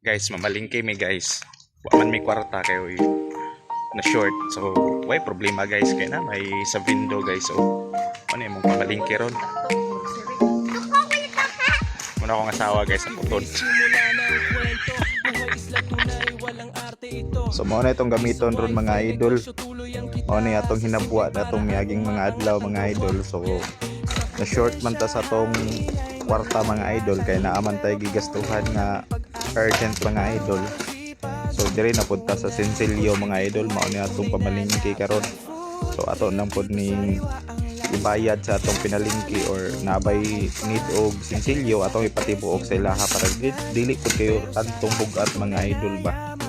Guys, mamalingke mi guys. Wa man may kwarta kayo na short. So, why problema guys kay na may sa window guys. So, ano yung pamalingke ron. Muna akong asawa guys sa putod. So, mao na itong gamiton ron mga idol. Mao na itong hinabuwa na itong miyaging mga adlaw mga idol. So, na short man ta sa tong kwarta mga idol kay naaman tayo gigastuhan nga urgent mga idol. So diri na punta sa Sinsilyo mga idol, mao ni atong pamalingki karon. So ato nang pod ni ibayad sa atong pinalingki or nabay need og Sinsilyo atong ipatibuok sa ilaha para dili pud kayo tantong bugat mga idol ba.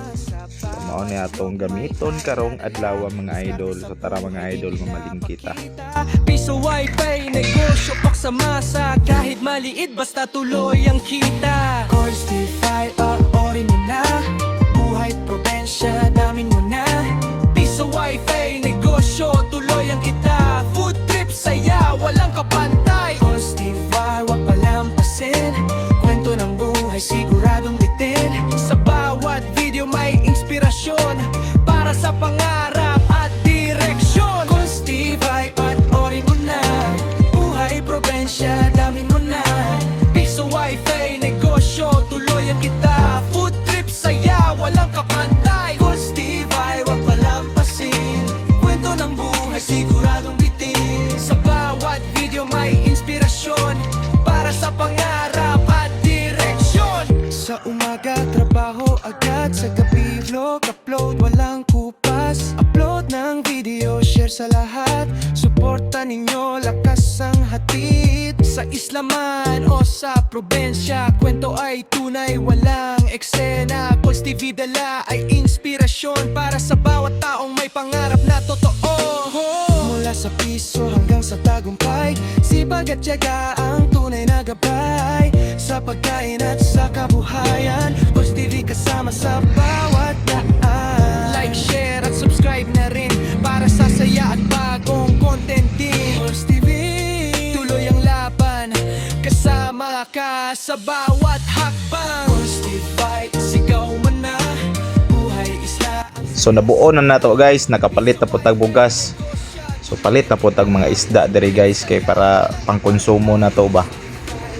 So mao ni atong gamiton karong adlaw mga idol. So tara mga idol, mamalingki ta. Piso wifi, negosyo paksa masa. Kahit maliit basta tuloy ang kita. Corstify, ori mo na. Buhay probensya, damin mo na. Piso wifi, negosyo, tuloy ang kita. Food trip, saya, walang kapantay. Corstify, wag palampasin. Kwento ng buhay, siguradong bitin. Sa bawat video may inspirasyon para sa pangarap at direksyon. Corstify, probensya, damin mo na. Piso wifi, negosyo, tuloy ang kita. Food trip, saya, walang kapantay. Corstify, wag palampasin. Kwento ng buhay, siguradong bitin. Sa bawat video may inspirasyon para sa pangarap at direksyon. Sa umaga, trabaho agad. Sa gabi, vlog, upload, walang kupas. Upload ng video, share sa lahat. Suporta ninyo, lakas ang hatid. Sa islaman o sa probensya, kwento ay tunay, walang eksena. Pulse TV dala ay inspirasyon para sa bawat taong may pangarap na totoo. Mula sa piso hanggang sa tagumpay, sipag at tiyaga ang tunay na gabay. Sa pagkain at sa kabuhayan, Pulse TV kasama sa bawat daan. Like, share at subscribe na rin para sa saya at bagong content din. Pulse TV, tuloy ang laban, kasama ka sa bawat hakbang. Pulse TV, sigaw mo na, buhay isla. So nabuo na nato guys, nakapalit na putag bugas. So palit na putag mga isda diri guys kay para pangkonsumo na to ba.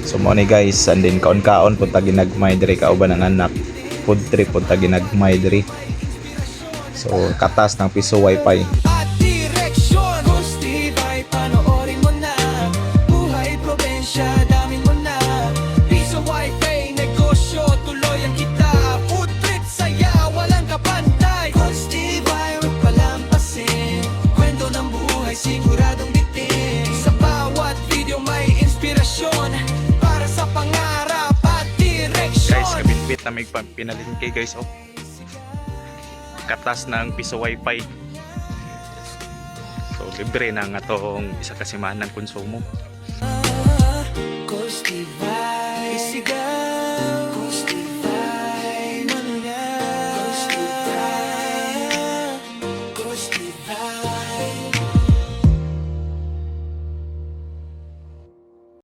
So mo ni guys, and then kaon-kaon putag ginagmay diri kauban ang anak. Food trip putag ginagmay diri. So katas ng piso wifi. At direksyon, Corstify, panoorin mo na. Buhay probensya, damin mo na. Piso wifi, negosyo, tuloy ang kita. Food trip, saya, walang kapantay. Corstify, huwag palampasin. Kwento ng buhay, siguradong bitin. Sa bawat video may inspirasyon para sa pangarap at direksyon. Guys, kabitbit na may pinalingki guys oh. Katas ng piso wifi. So libre na nga tong isa kasimahan ng konsumo.